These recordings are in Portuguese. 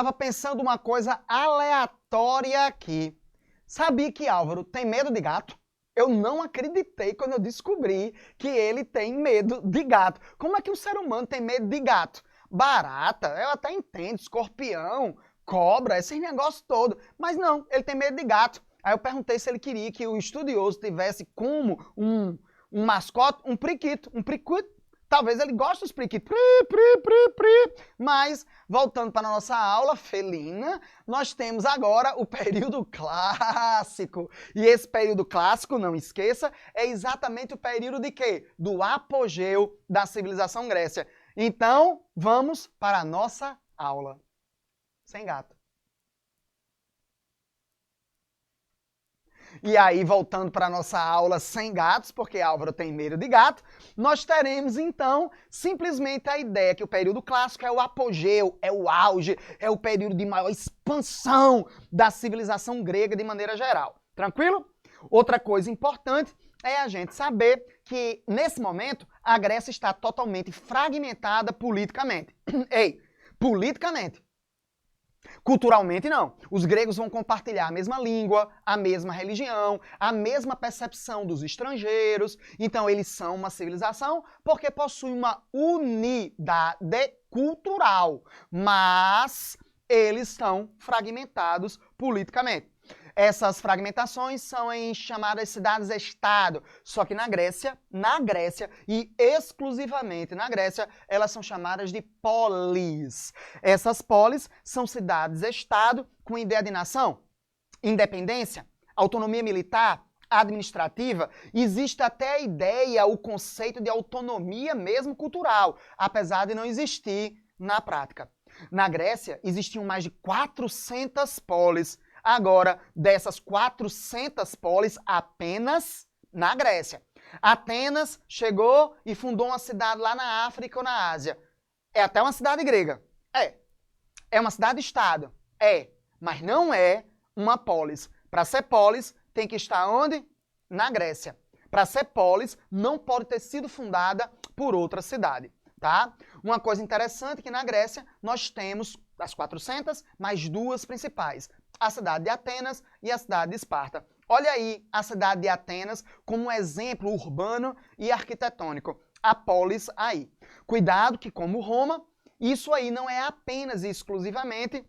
Tava pensando uma coisa aleatória aqui. Sabia que Álvaro tem medo de gato? Eu não acreditei quando eu descobri que ele tem medo de gato. Como é que um ser humano tem medo de gato? Barata, eu até entendo, escorpião, cobra, esses negócios todos. Mas não, ele tem medo de gato. Aí eu perguntei se ele queria que o estudioso tivesse como um mascote, um periquito. Talvez ele goste dos periquitos. Mas, voltando para a nossa aula felina, nós temos agora o período clássico. E esse período clássico, não esqueça, é exatamente o período de quê? Do apogeu da civilização Grécia. Então, vamos para a nossa aula. Sem gato. E aí, voltando para a nossa aula sem gatos, porque Álvaro tem medo de gato, nós teremos, então, simplesmente a ideia que o período clássico é o apogeu, é o auge, é o período de maior expansão da civilização grega de maneira geral. Tranquilo? Outra coisa importante é a gente saber que, nesse momento, a Grécia está totalmente fragmentada politicamente. Ei, politicamente. Culturalmente, não. Os gregos vão compartilhar a mesma língua, a mesma religião, a mesma percepção dos estrangeiros. Então, eles são uma civilização porque possuem uma unidade cultural, mas eles são fragmentados politicamente. Essas fragmentações são em chamadas cidades-estado, só que na Grécia e exclusivamente na Grécia, elas são chamadas de polis. Essas polis são cidades-estado com ideia de nação, independência, autonomia militar, administrativa. Existe até a ideia, o conceito de autonomia mesmo cultural, apesar de não existir na prática. Na Grécia, existiam mais de 400 polis. Agora, dessas 400 polis, apenas na Grécia. Atenas chegou e fundou uma cidade lá na África ou na Ásia. É até uma cidade grega. É uma cidade-estado. Mas não é uma polis. Para ser polis, tem que estar onde? Na Grécia. Para ser polis, não pode ter sido fundada por outra cidade. Tá? Uma coisa interessante é que na Grécia nós temos das 400, mais duas principais. A cidade de Atenas e a cidade de Esparta. Olha aí a cidade de Atenas como um exemplo urbano e arquitetônico. A polis aí. Cuidado que, como Roma, isso aí não é apenas e exclusivamente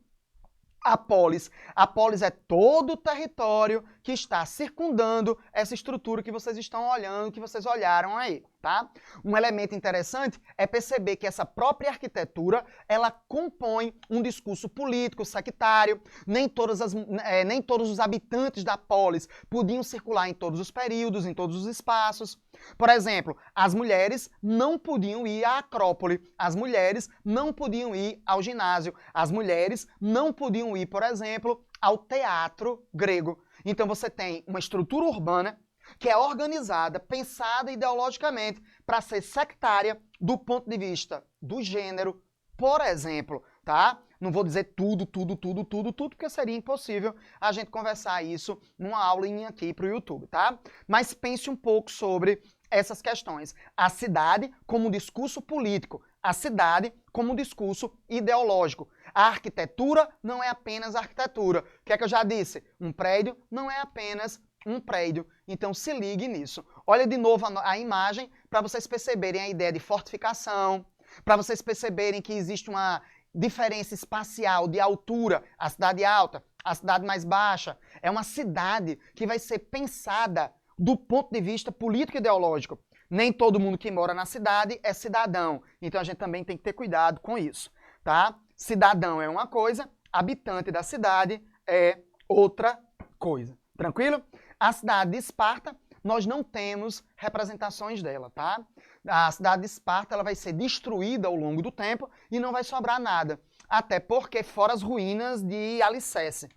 a polis. A polis é todo o território que está circundando essa estrutura que vocês estão olhando, que vocês olharam aí, tá? Um elemento interessante é perceber que essa própria arquitetura, ela compõe um discurso político, sectário. Nem todos os habitantes da polis podiam circular em todos os períodos, em todos os espaços. Por exemplo, as mulheres não podiam ir à Acrópole, as mulheres não podiam ir ao ginásio, as mulheres não podiam ir, por exemplo, ao teatro grego. Então você tem uma estrutura urbana que é organizada, pensada ideologicamente para ser sectária do ponto de vista do gênero, por exemplo, tá? Não vou dizer tudo, porque seria impossível a gente conversar isso numa aulinha aqui para o YouTube, tá? Mas pense um pouco sobre essas questões. A cidade como discurso político, a cidade como discurso ideológico. A arquitetura não é apenas arquitetura. O que é que eu já disse? Um prédio não é apenas um prédio. Então se ligue nisso. Olha de novo a imagem para vocês perceberem a ideia de fortificação, para vocês perceberem que existe uma diferença espacial de altura, a cidade alta, a cidade mais baixa. É uma cidade que vai ser pensada do ponto de vista político e ideológico. Nem todo mundo que mora na cidade é cidadão. Então a gente também tem que ter cuidado com isso, tá? Cidadão é uma coisa, habitante da cidade é outra coisa. Tranquilo? A cidade de Esparta, nós não temos representações dela, tá? A cidade de Esparta ela vai ser destruída ao longo do tempo e não vai sobrar nada. Até porque fora as ruínas de alicerce.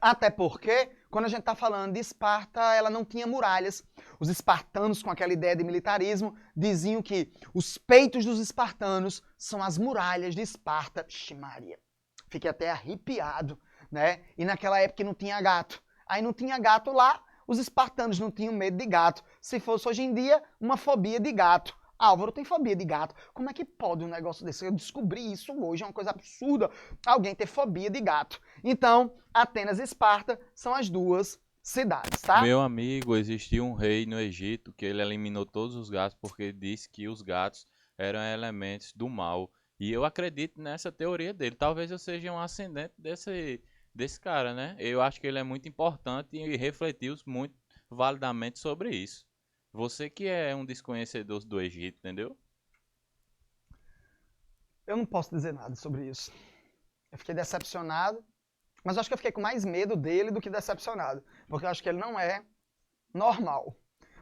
Até porque, quando a gente está falando de Esparta, ela não tinha muralhas. Os espartanos, com aquela ideia de militarismo, diziam que os peitos dos espartanos são as muralhas de Esparta. Vixe Maria, fiquei até arrepiado, né? E naquela época não tinha gato. Aí não tinha gato lá, os espartanos não tinham medo de gato. Se fosse hoje em dia, uma fobia de gato. Álvaro tem fobia de gato. Como é que pode um negócio desse? Eu descobri isso hoje, é uma coisa absurda. Alguém ter fobia de gato. Então, Atenas e Esparta são as duas cidades, tá? Meu amigo, existia um rei no Egito que ele eliminou todos os gatos porque disse que os gatos eram elementos do mal. E eu acredito nessa teoria dele. Talvez eu seja um ascendente desse cara, né? Eu acho que ele é muito importante e refletiu muito validamente sobre isso. Você que é um desconhecedor do Egito, entendeu? Eu não posso dizer nada sobre isso. Eu fiquei decepcionado, mas eu acho que eu fiquei com mais medo dele do que decepcionado, porque eu acho que ele não é normal.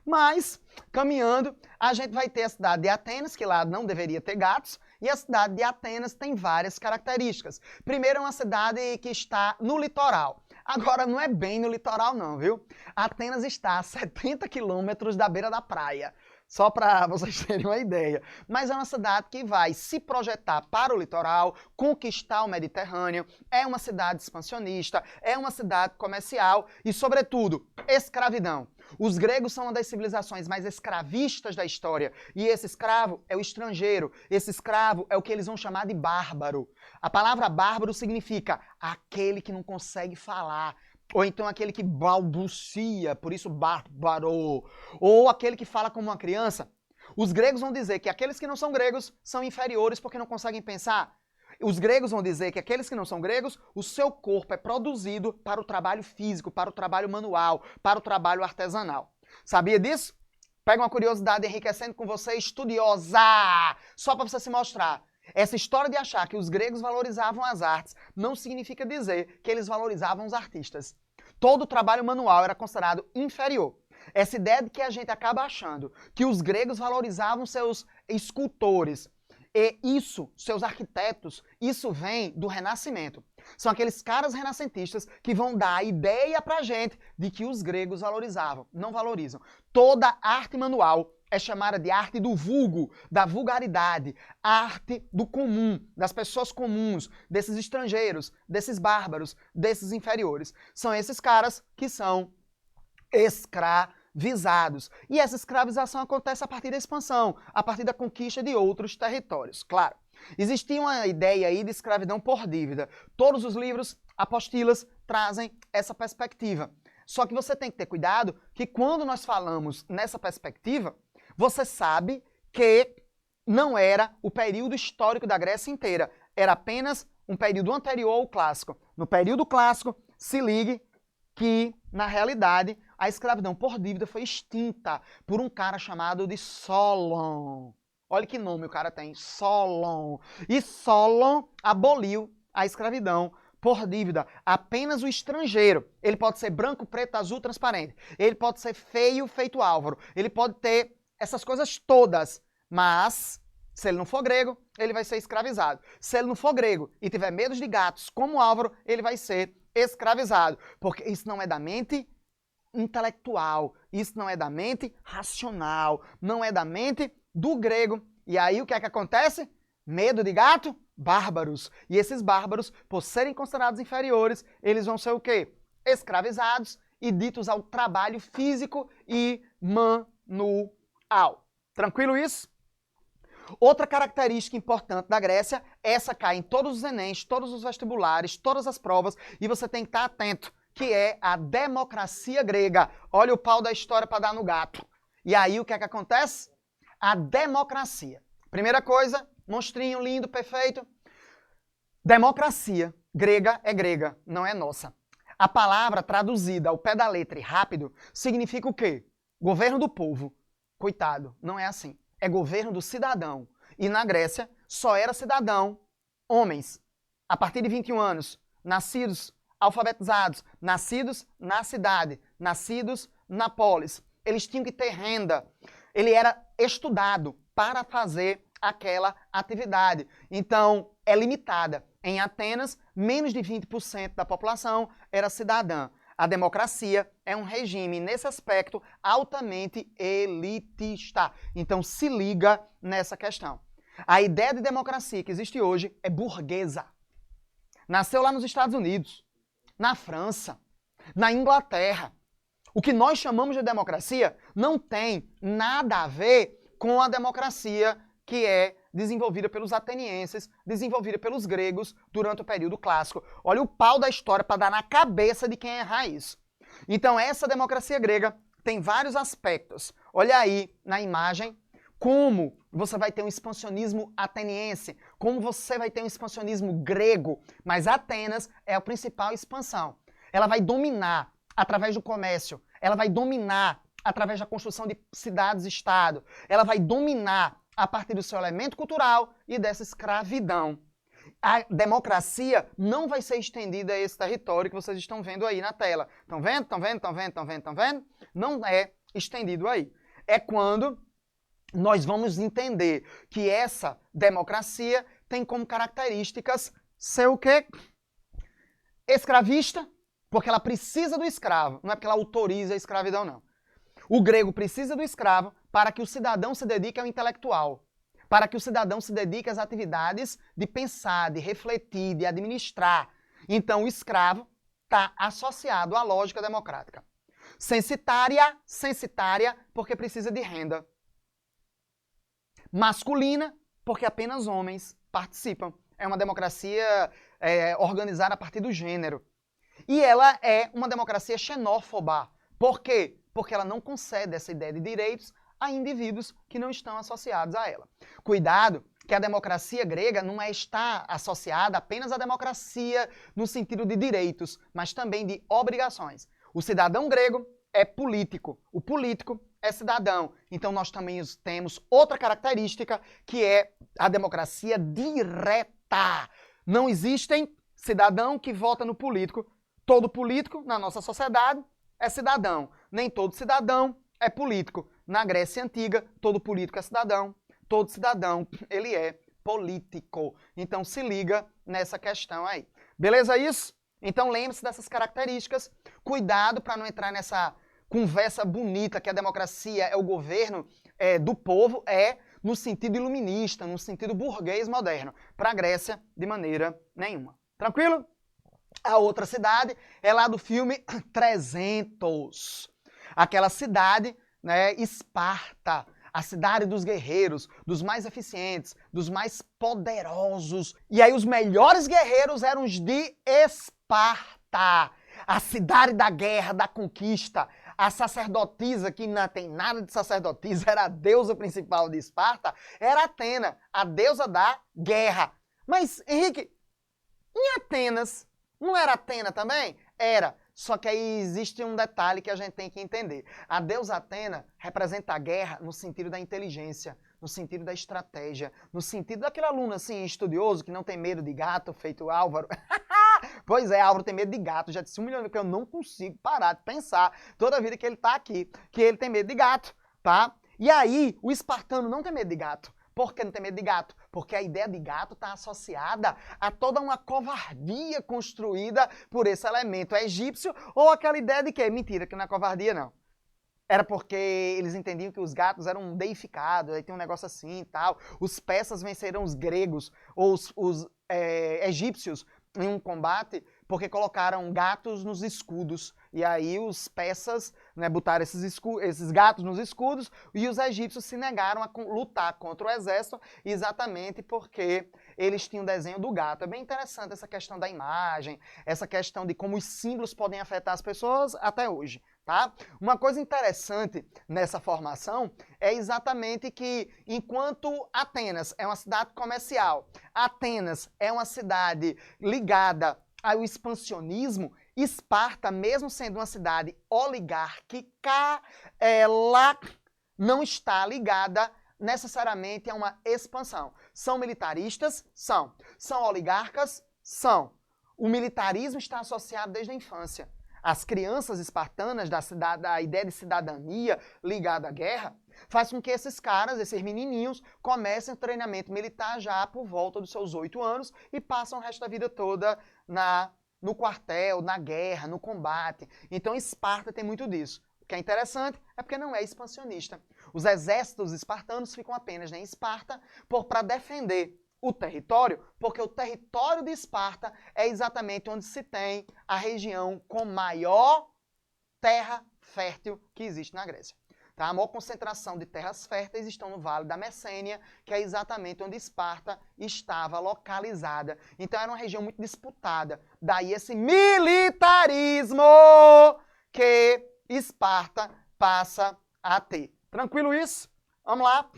Mas, caminhando, a gente vai ter a cidade de Atenas, que lá não deveria ter gatos, e a cidade de Atenas tem várias características. Primeiro, é uma cidade que está no litoral. Agora, não é bem no litoral não, viu? Atenas está a 70 quilômetros da beira da praia. Só para vocês terem uma ideia. Mas é uma cidade que vai se projetar para o litoral, conquistar o Mediterrâneo, é uma cidade expansionista, é uma cidade comercial e, sobretudo, escravidão. Os gregos são uma das civilizações mais escravistas da história. E esse escravo é o estrangeiro. Esse escravo é o que eles vão chamar de bárbaro. A palavra bárbaro significa aquele que não consegue falar. Ou então aquele que balbucia, por isso bárbaro. Ou aquele que fala como uma criança. Os gregos vão dizer que aqueles que não são gregos são inferiores porque não conseguem pensar. Os gregos vão dizer que aqueles que não são gregos, o seu corpo é produzido para o trabalho físico, para o trabalho manual, para o trabalho artesanal. Sabia disso? Pega uma curiosidade enriquecendo com você, estudiosa! Só para você se mostrar. Essa história de achar que os gregos valorizavam as artes não significa dizer que eles valorizavam os artistas. Todo o trabalho manual era considerado inferior. Essa ideia de que a gente acaba achando que os gregos valorizavam seus escultores, e isso, seus arquitetos, isso vem do Renascimento. São aqueles caras renascentistas que vão dar a ideia pra gente de que os gregos valorizavam. Não valorizam. Toda arte manual é chamada de arte do vulgo, da vulgaridade, arte do comum, das pessoas comuns, desses estrangeiros, desses bárbaros, desses inferiores. São esses caras que são escravizados. E essa escravização acontece a partir da expansão, a partir da conquista de outros territórios. Claro, existia uma ideia aí de escravidão por dívida. Todos os livros, apostilas, trazem essa perspectiva. Só que você tem que ter cuidado que quando nós falamos nessa perspectiva, você sabe que não era o período histórico da Grécia inteira, era apenas um período anterior ao clássico. No período clássico, se ligue que, na realidade, a escravidão por dívida foi extinta por um cara chamado de Solon. Olha que nome o cara tem, Solon. E Solon aboliu a escravidão por dívida. Apenas o estrangeiro. Ele pode ser branco, preto, azul, transparente. Ele pode ser feio, feito Álvaro. Ele pode ter essas coisas todas. Mas, se ele não for grego, ele vai ser escravizado. Se ele não for grego e tiver medo de gatos como Álvaro, ele vai ser escravizado. Porque isso não é da mente intelectual. Isso não é da mente racional. Não é da mente do grego. E aí o que é que acontece? Medo de gato? Bárbaros. E esses bárbaros, por serem considerados inferiores, eles vão ser o quê? Escravizados e ditos ao trabalho físico e manual. Tranquilo isso? Outra característica importante da Grécia, essa cai em todos os Enems, todos os vestibulares, todas as provas, e você tem que estar atento, que é a democracia grega. Olha o pau da história para dar no gato. E aí o que é que acontece? A democracia. Primeira coisa, monstrinho lindo, perfeito. Democracia grega, não é nossa. A palavra traduzida ao pé da letra e rápido significa o quê? Governo do povo. Coitado, não é assim. É governo do cidadão. E na Grécia só era cidadão homens. A partir de 21 anos, nascidos, alfabetizados, nascidos na cidade, nascidos na polis. Eles tinham que ter renda. Ele era estudado para fazer aquela atividade. Então, é limitada. Em Atenas, menos de 20% da população era cidadã. A democracia é um regime, nesse aspecto, altamente elitista. Então, se liga nessa questão. A ideia de democracia que existe hoje é burguesa. Nasceu lá nos Estados Unidos, na França, na Inglaterra. O que nós chamamos de democracia não tem nada a ver com a democracia que é desenvolvida pelos atenienses, desenvolvida pelos gregos durante o período clássico. Olha o pau da história para dar na cabeça de quem errar isso. Então, essa democracia grega tem vários aspectos. Olha aí na imagem como você vai ter um expansionismo ateniense, como você vai ter um expansionismo grego, mas Atenas é a principal expansão. Ela vai dominar através do comércio, ela vai dominar através da construção de cidades-estado, ela vai dominar a partir do seu elemento cultural e dessa escravidão. A democracia não vai ser estendida a esse território que vocês estão vendo aí na tela. Estão vendo? Estão vendo? Estão vendo? Estão vendo? Estão vendo? Não é estendido aí. É quando nós vamos entender que essa democracia tem como características ser o quê? Escravista, porque ela precisa do escravo, não é porque ela autoriza a escravidão, não. O grego precisa do escravo para que o cidadão se dedique ao intelectual, para que o cidadão se dedique às atividades de pensar, de refletir, de administrar. Então, o escravo está associado à lógica democrática. Censitária, porque precisa de renda. Masculina, porque apenas homens participam. É uma democracia organizada a partir do gênero. E ela é uma democracia xenófoba. Por quê? Porque ela não concede essa ideia de direitos a indivíduos que não estão associados a ela. Cuidado, que a democracia grega não está associada apenas à democracia no sentido de direitos, mas também de obrigações. O cidadão grego é político, o político é cidadão. Então nós também temos outra característica, que é a democracia direta. Não existem cidadão que vota no político. Todo político na nossa sociedade é cidadão. Nem todo cidadão é político. Na Grécia Antiga, todo político é cidadão. Todo cidadão, ele é político. Então se liga nessa questão aí. Beleza isso? Então lembre-se dessas características. Cuidado para não entrar nessa conversa bonita que a democracia é o governo do povo, no sentido iluminista, no sentido burguês moderno. Para a Grécia, de maneira nenhuma. Tranquilo? A outra cidade é lá do filme 300. Aquela cidade, né, Esparta. A cidade dos guerreiros, dos mais eficientes, dos mais poderosos. E aí os melhores guerreiros eram os de Esparta. A cidade da guerra, da conquista. A sacerdotisa, que não tem nada de sacerdotisa, era a deusa principal de Esparta, era Atena, a deusa da guerra. Mas, Henrique, em Atenas, não era Atena também? Era. Só que aí existe um detalhe que a gente tem que entender. A deusa Atena representa a guerra no sentido da inteligência, no sentido da estratégia, no sentido daquele aluno assim, estudioso, que não tem medo de gato, feito Álvaro. Pois é, Álvaro tem medo de gato, já disse 1 milhão de vezes que eu não consigo parar de pensar toda a vida que ele tá aqui, que ele tem medo de gato, tá? E aí, o espartano não tem medo de gato. Por que não tem medo de gato? Porque a ideia de gato está associada a toda uma covardia construída por esse elemento egípcio, ou aquela ideia de que, mentira, que não é covardia não. Era porque eles entendiam que os gatos eram deificados, aí tem um negócio assim e tal. Os persas venceram os gregos, ou os egípcios, em um combate, porque colocaram gatos nos escudos. E aí os persas, né, botaram esses gatos nos escudos e os egípcios se negaram a lutar contra o exército exatamente porque eles tinham o desenho do gato. É bem interessante essa questão da imagem, essa questão de como os símbolos podem afetar as pessoas até hoje. Tá? Uma coisa interessante nessa formação é exatamente que, enquanto Atenas é uma cidade comercial, Atenas é uma cidade ligada ao expansionismo, Esparta, mesmo sendo uma cidade oligárquica, ela não está ligada necessariamente a uma expansão. São militaristas? São. São oligarcas? São. O militarismo está associado desde a infância. As crianças espartanas, da ideia de cidadania ligada à guerra, faz com que esses caras, esses menininhos, comecem o treinamento militar já por volta dos seus 8 anos e passam o resto da vida toda no quartel, na guerra, no combate. Então Esparta tem muito disso. O que é interessante é porque não é expansionista. Os exércitos espartanos ficam apenas em Esparta para defender o território, porque o território de Esparta é exatamente onde se tem a região com maior terra fértil que existe na Grécia. Tá? A maior concentração de terras férteis estão no Vale da Messênia, que é exatamente onde Esparta estava localizada. Então era uma região muito disputada. Daí esse militarismo que Esparta passa a ter. Tranquilo isso? Vamos lá.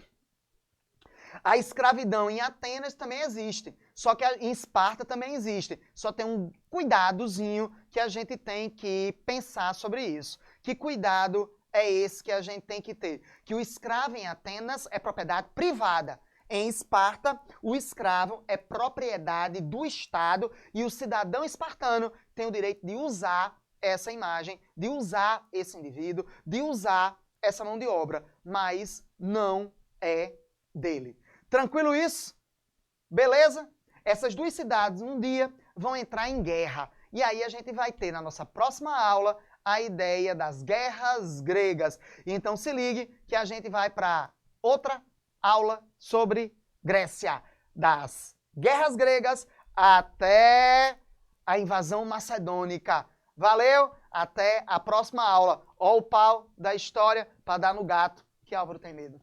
A escravidão em Atenas também existe, só que em Esparta também existe. Só tem um cuidadozinho que a gente tem que pensar sobre isso. Que cuidado é esse que a gente tem que ter? Que o escravo em Atenas é propriedade privada. Em Esparta, o escravo é propriedade do Estado e o cidadão espartano tem o direito de usar essa imagem, de usar esse indivíduo, de usar essa mão de obra, mas não é dele. Tranquilo isso? Beleza? Essas duas cidades um dia vão entrar em guerra. E aí a gente vai ter na nossa próxima aula a ideia das guerras gregas. Então se ligue que a gente vai para outra aula sobre Grécia. Das guerras gregas até a invasão macedônica. Valeu? Até a próxima aula. Ó o pau da história para dar no gato que Álvaro tem medo.